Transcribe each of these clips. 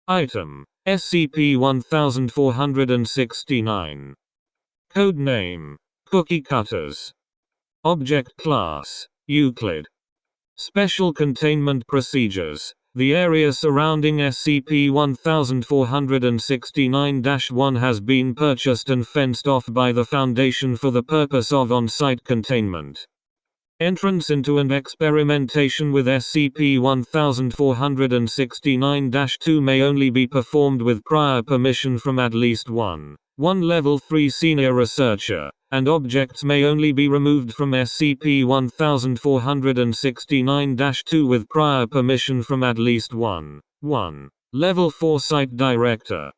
Item: SCP-1469. Code name: Cookie Cutters. Object Class: Euclid. Special Containment Procedures: the area surrounding SCP-1469-1 has been purchased and fenced off by the Foundation for the purpose of on-site containment. Entrance into and experimentation with SCP-1469-2 may only be performed with prior permission from at least one Level 3 senior researcher, and objects may only be removed from SCP-1469-2 with prior permission from at least one Level 4 site director.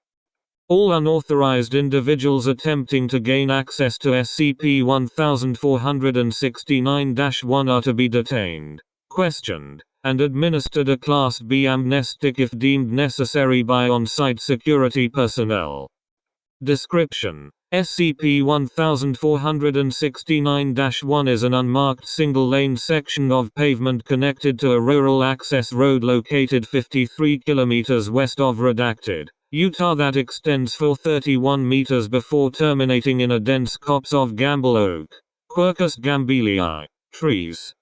All unauthorized individuals attempting to gain access to SCP-1469-1 are to be detained, questioned, and administered a Class B amnestic if deemed necessary by on-site security personnel. Description: SCP-1469-1 is an unmarked single-lane section of pavement connected to a rural access road located 53 km west of Redacted, Utah that extends for 31 meters before terminating in a dense copse of Gamble oak, Quercus gambelii, trees.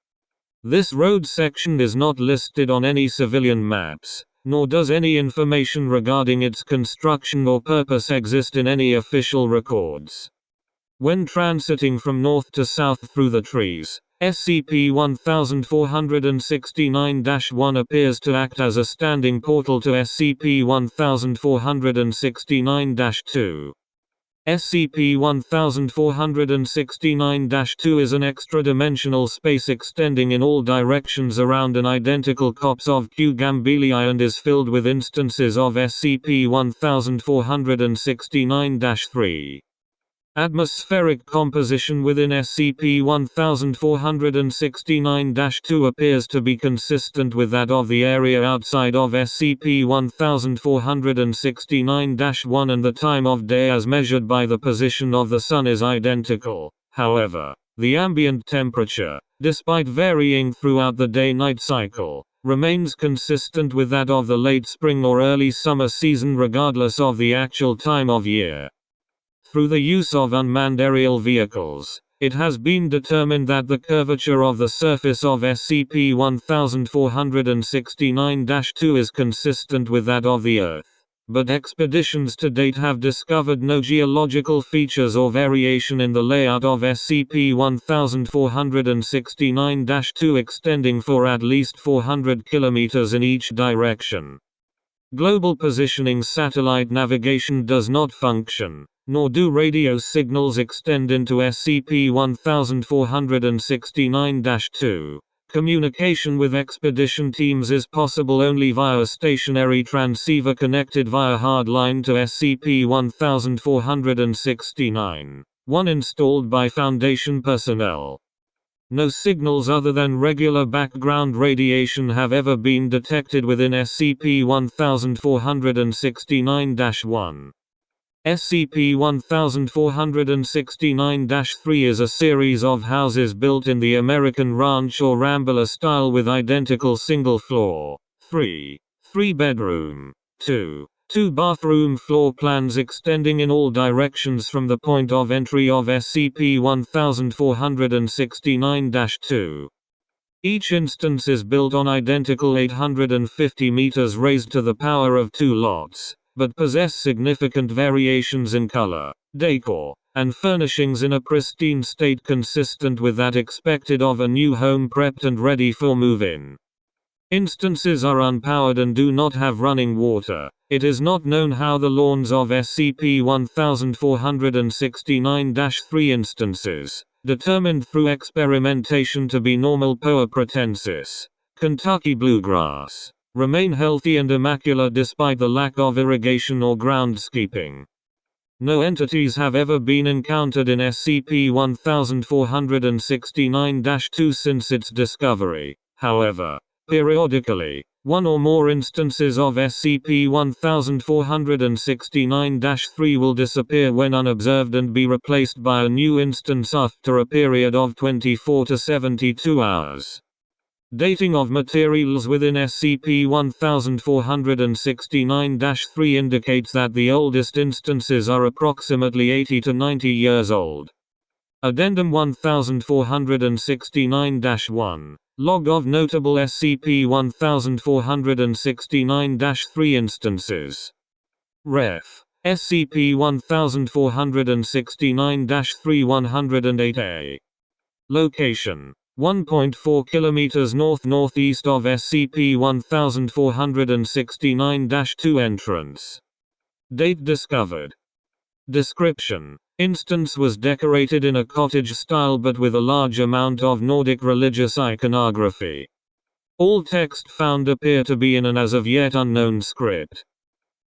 This road section is not listed on any civilian maps, nor does any information regarding its construction or purpose exist in any official records. When transiting from north to south through the trees, SCP-1469-1 appears to act as a standing portal to SCP-1469-2. SCP-1469-2 is an extra-dimensional space extending in all directions around an identical copse of Q Gambelii and is filled with instances of SCP-1469-3. Atmospheric composition within SCP-1469-2 appears to be consistent with that of the area outside of SCP-1469-1 and the time of day as measured by the position of the Sun is identical. However, the ambient temperature, despite varying throughout the day-night cycle, remains consistent with that of the late spring or early summer season regardless of the actual time of year. Through the use of unmanned aerial vehicles, it has been determined that the curvature of the surface of SCP-1469-2 is consistent with that of the Earth, but expeditions to date have discovered no geological features or variation in the layout of SCP-1469-2 extending for at least 400 km in each direction. Global positioning satellite navigation does not function, nor do radio signals extend into SCP-1469-2. Communication with expedition teams is possible only via a stationary transceiver connected via hardline to SCP-1469, one installed by Foundation personnel. No signals other than regular background radiation have ever been detected within SCP-1469-1. SCP-1469-3 is a series of houses built in the American Ranch or Rambler style with identical single-floor, 3-bedroom, 2-bathroom floor plans extending in all directions from the point of entry of SCP-1469-2. Each instance is built on identical 850 meters raised to the power of 2 lots, but possess significant variations in color, decor, and furnishings in a pristine state consistent with that expected of a new home prepped and ready for move-in. Instances are unpowered and do not have running water. It is not known how the lawns of SCP-1469-3 instances, determined through experimentation to be normal Poa pratensis, Kentucky bluegrass, remain healthy and immaculate despite the lack of irrigation or groundskeeping. No entities have ever been encountered in SCP-1469-2 since its discovery. However, periodically, one or more instances of SCP-1469-3 will disappear when unobserved and be replaced by a new instance after a period of 24 to 72 hours. Dating of materials within SCP-1469-3 indicates that the oldest instances are approximately 80 to 90 years old. Addendum 1469-1. Log of notable SCP-1469-3 instances. Ref. SCP-1469-3 108-A. Location: 1.4 km north-northeast of SCP-1469-2 entrance. Date discovered. Description: Instance was decorated in a cottage style but with a large amount of Nordic religious iconography. All text found appear to be in an as of yet unknown script.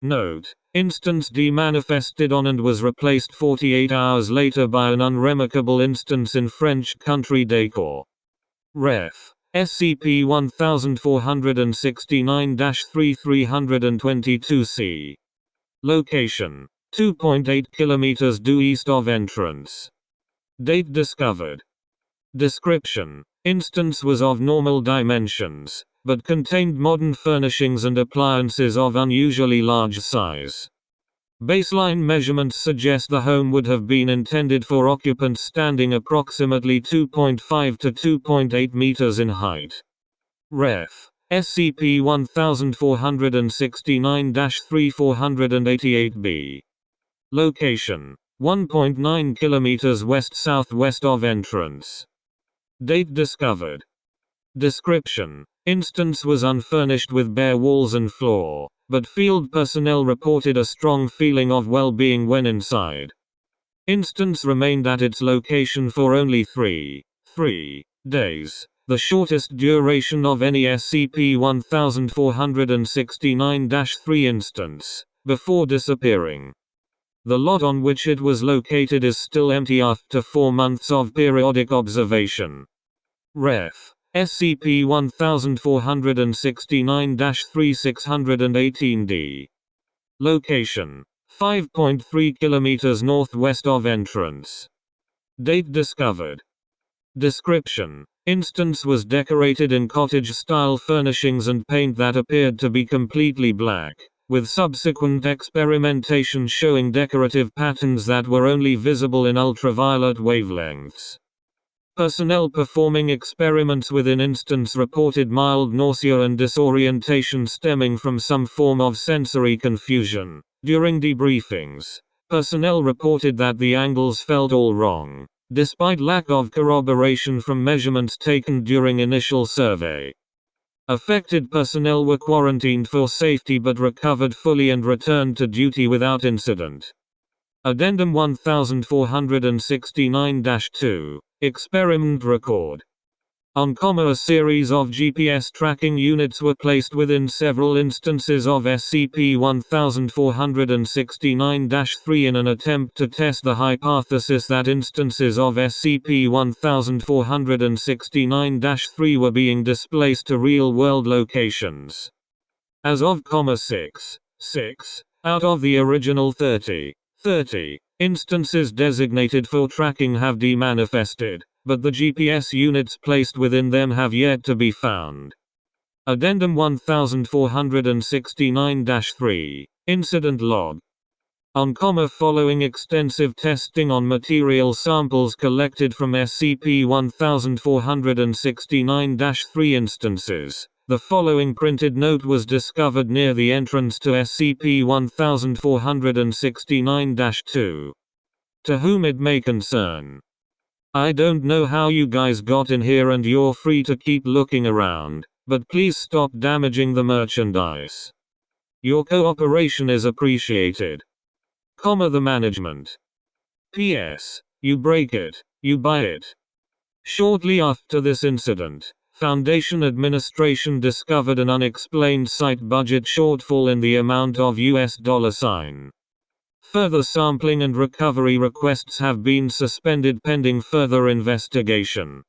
Note: Instance demanifested on and was replaced 48 hours later by an unremarkable instance in French country decor. Ref. SCP-1469-3 322-C. Location: 2.8 km due east of entrance. Date discovered. Description: Instance was of normal dimensions, but contained modern furnishings and appliances of unusually large size. Baseline measurements suggest the home would have been intended for occupants standing approximately 2.5 to 2.8 meters in height. Ref. SCP-1469-3 488-B. Location: 1.9 km west-southwest of entrance. Date discovered. Description: Instance was unfurnished with bare walls and floor, but field personnel reported a strong feeling of well-being when inside. Instance remained at its location for only 3 days, the shortest duration of any SCP-1469-3 instance, before disappearing. The lot on which it was located is still empty after 4 months of periodic observation. Ref. SCP-1469-3 618-D. Location: 5.3 km northwest of entrance. Date discovered. Description: Instance was decorated in cottage-style furnishings and paint that appeared to be completely black, with subsequent experimentation showing decorative patterns that were only visible in ultraviolet wavelengths. Personnel performing experiments within Instance reported mild nausea and disorientation stemming from some form of sensory confusion. During debriefings, personnel reported that the angles felt all wrong, despite lack of corroboration from measurements taken during initial survey. Affected personnel were quarantined for safety but recovered fully and returned to duty without incident. Addendum 1469-2. Experiment record. On a series of GPS tracking units were placed within several instances of SCP-1469-3 in an attempt to test the hypothesis that instances of SCP-1469-3 were being displaced to real-world locations. As of 6 out of the original 30 instances designated for tracking have demanifested, but the GPS units placed within them have yet to be found. Addendum 1469-3. Incident log. On following extensive testing on material samples collected from SCP-1469-3 instances, the following printed note was discovered near the entrance to SCP-1469-2. To whom it may concern. I don't know how you guys got in here and you're free to keep looking around, but please stop damaging the merchandise. Your cooperation is appreciated. The management. P.S. You break it, you buy it. Shortly after this incident, Foundation administration discovered an unexplained site budget shortfall in the amount of $. Further sampling and recovery requests have been suspended pending further investigation.